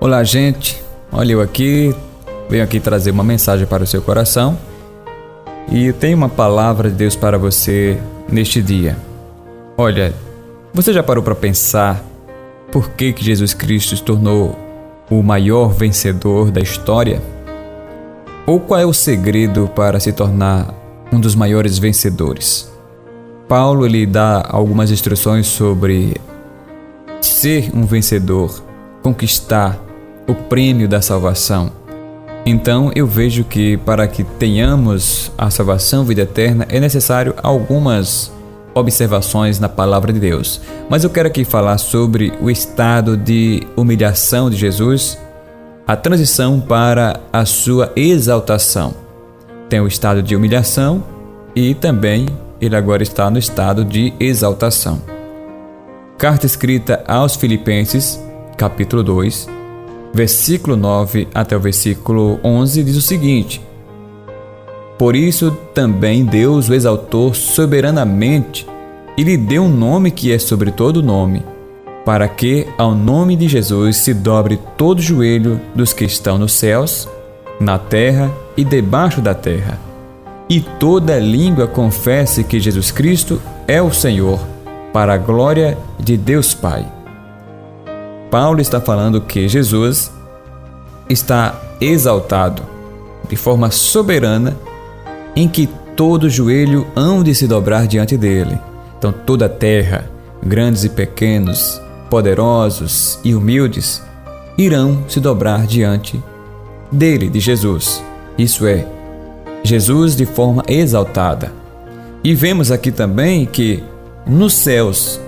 Olá, gente. Olha, venho aqui trazer uma mensagem para o seu coração e tenho uma palavra de Deus para você neste dia. Olha, você já parou para pensar por que Jesus Cristo se tornou o maior vencedor da história? Ou qual é o segredo para se tornar um dos maiores vencedores? Paulo ele dá algumas instruções sobre ser um vencedor, conquistar o prêmio da salvação. Então eu vejo que para que tenhamos a salvação, vida eterna, é necessário algumas observações na palavra de Deus. Mas eu quero aqui falar sobre o estado de humilhação de Jesus, a transição para a sua exaltação. Tem o estado de humilhação e também ele agora está no estado de exaltação. Carta escrita aos Filipenses, capítulo 2, versículo 9 até o versículo 11, diz o seguinte: Por isso também Deus o exaltou soberanamente e lhe deu um nome que é sobre todo nome, para que ao nome de Jesus se dobre todo joelho dos que estão nos céus, na terra e debaixo da terra, e toda língua confesse que Jesus Cristo é o Senhor, para a glória de Deus Pai. Paulo está falando que Jesus está exaltado de forma soberana, em que todo joelho hão de se dobrar diante dele. Então toda a terra, grandes e pequenos, poderosos e humildes, irão se dobrar diante dele, de Jesus. Isso é, Jesus de forma exaltada. E vemos aqui também que nos céus,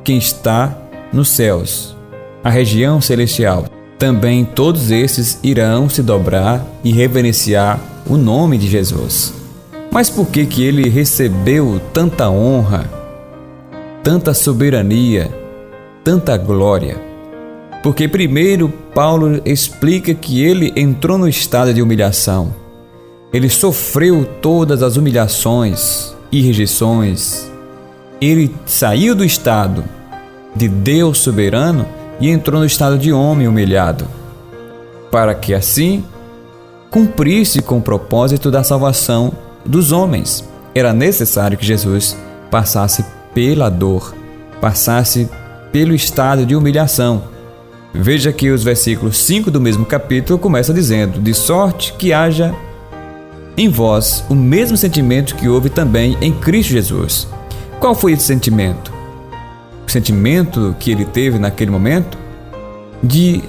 quem está nos céus, a região celestial, também todos esses irão se dobrar e reverenciar o nome de Jesus. Mas por que ele recebeu tanta honra, tanta soberania, tanta glória? Porque primeiro Paulo explica que ele entrou no estado de humilhação. Ele sofreu todas as humilhações e rejeições. Ele saiu do estado de Deus soberano e entrou no estado de homem humilhado, para que assim cumprisse com o propósito da salvação dos homens. Era necessário que Jesus passasse pela dor, passasse pelo estado de humilhação. Veja que os versículos 5 do mesmo capítulo começa dizendo: de sorte que haja em vós o mesmo sentimento que houve também em Cristo Jesus. Qual foi esse sentimento? O sentimento que ele teve naquele momento de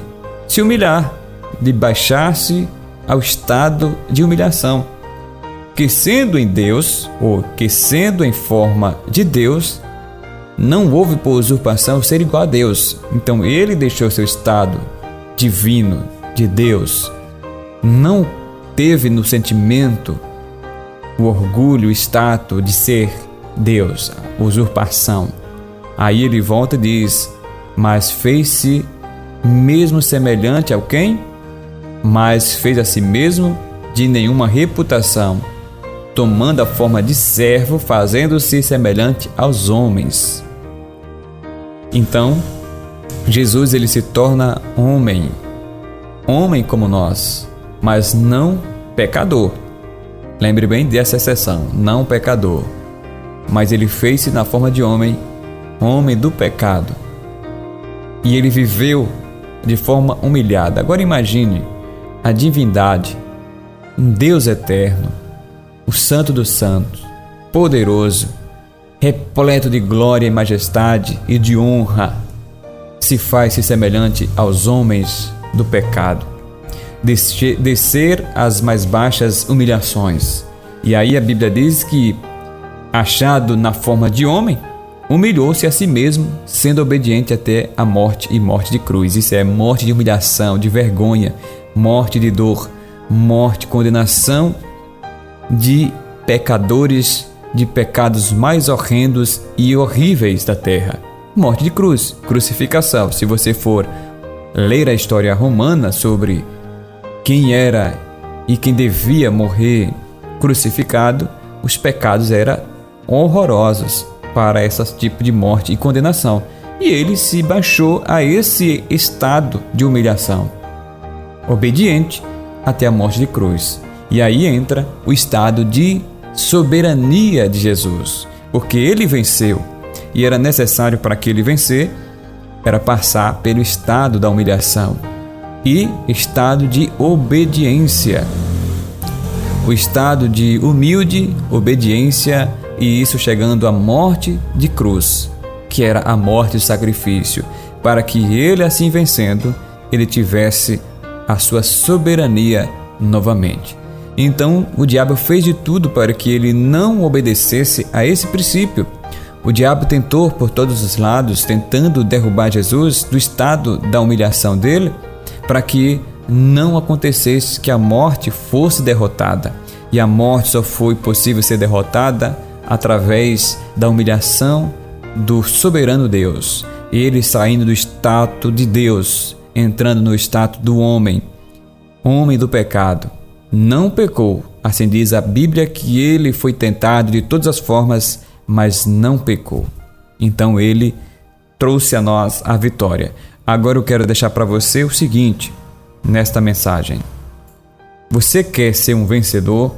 se humilhar, de baixar-se ao estado de humilhação. Que sendo em Deus, ou que sendo em forma de Deus, não houve por usurpação ser igual a Deus. Então ele deixou seu estado divino de Deus. Não teve no sentimento o orgulho, o status de ser Deus, a usurpação. Aí ele volta e diz: mas fez-se mesmo semelhante ao quem? Mas fez a si mesmo de nenhuma reputação, tomando a forma de servo, fazendo-se semelhante aos homens. Então, Jesus ele se torna homem como nós, mas não pecador. Lembre bem dessa exceção, não pecador. Mas ele fez-se na forma de homem do pecado. E ele viveu de forma humilhada. Agora imagine a divindade, um Deus eterno, o Santo dos Santos, poderoso, repleto de glória e majestade e de honra, se faz semelhante aos homens do pecado, descer às mais baixas humilhações. E aí a Bíblia diz que, achado na forma de homem, humilhou-se a si mesmo, sendo obediente até a morte e morte de cruz. Isso é morte de humilhação, de vergonha, morte de dor, morte, condenação de pecadores, de pecados mais horrendos e horríveis da terra. Morte de cruz, crucificação. Se você for ler a história romana sobre quem era e quem devia morrer crucificado, os pecados eram horrorosos para esse tipo de morte e condenação. E ele se baixou a esse estado de humilhação. obediente até a morte de cruz. E aí entra o estado de soberania de Jesus, porque ele venceu e era necessário para que ele vencer, era passar pelo estado da humilhação e estado de obediência. O estado de humilde obediência e isso chegando à morte de cruz, que era a morte do sacrifício, para que ele assim vencendo, ele tivesse a sua soberania novamente. Então o diabo fez de tudo para que ele não obedecesse a esse princípio. O diabo tentou por todos os lados, tentando derrubar Jesus do estado da humilhação dele, para que não acontecesse que a morte fosse derrotada. E a morte só foi possível ser derrotada através da humilhação do soberano Deus. Ele saindo do status de Deus, entrando no status do homem do pecado. Não pecou, assim diz a Bíblia, que ele foi tentado de todas as formas, mas não pecou. Então ele trouxe a nós a vitória. Agora eu quero deixar para você o seguinte, nesta mensagem. Você quer ser um vencedor?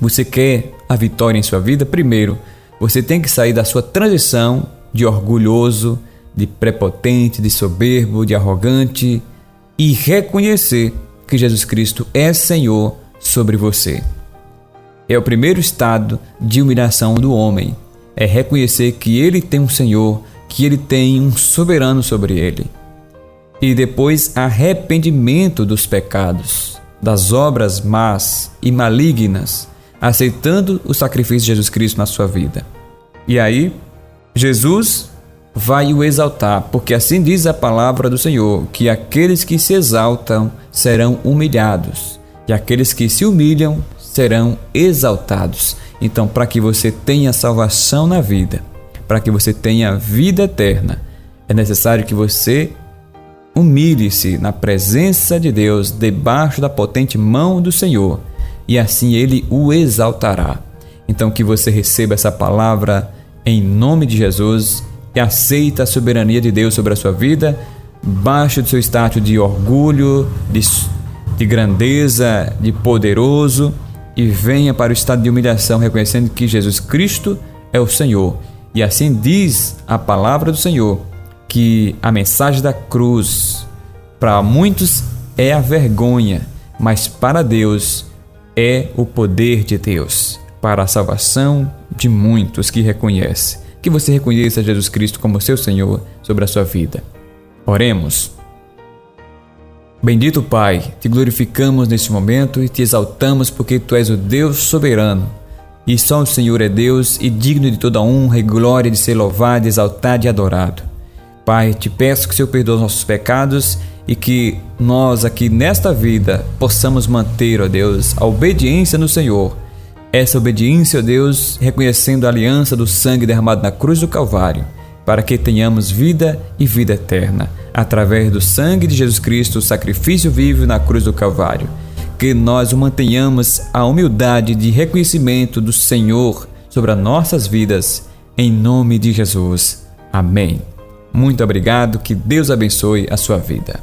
Você quer a vitória em sua vida? Primeiro, você tem que sair da sua transição de orgulhoso, de prepotente, de soberbo, de arrogante e reconhecer que Jesus Cristo é Senhor sobre você. É o primeiro estado de humilhação do homem. É reconhecer que ele tem um Senhor, que ele tem um soberano sobre ele. E depois arrependimento dos pecados, das obras más e malignas, aceitando o sacrifício de Jesus Cristo na sua vida. E aí, Jesus vai o exaltar, porque assim diz a palavra do Senhor, que aqueles que se exaltam serão humilhados, e aqueles que se humilham serão exaltados. Então, para que você tenha salvação na vida, para que você tenha vida eterna, é necessário que você humilhe-se na presença de Deus, debaixo da potente mão do Senhor, e assim Ele o exaltará. Então, que você receba essa palavra em nome de Jesus e aceita a soberania de Deus sobre a sua vida, baixe do seu status de orgulho, de grandeza, de poderoso, e venha para o estado de humilhação, reconhecendo que Jesus Cristo é o Senhor. E assim diz a palavra do Senhor, que a mensagem da cruz, para muitos é a vergonha, mas para Deus é o poder de Deus, para a salvação de muitos que reconhecem. Que você reconheça Jesus Cristo como seu Senhor sobre a sua vida. Oremos. Bendito Pai, te glorificamos neste momento e te exaltamos porque Tu és o Deus soberano. E só o Senhor é Deus e digno de toda honra e glória de ser louvado, exaltado e adorado. Pai, te peço que o Senhor perdoe os nossos pecados e que nós aqui nesta vida possamos manter, ó Deus, a obediência no Senhor. Essa obediência, ó Deus, reconhecendo a aliança do sangue derramado na cruz do Calvário, para que tenhamos vida e vida eterna, através do sangue de Jesus Cristo, o sacrifício vivo na cruz do Calvário. Que nós o mantenhamos a humildade de reconhecimento do Senhor sobre as nossas vidas, em nome de Jesus. Amém. Muito obrigado, que Deus abençoe a sua vida.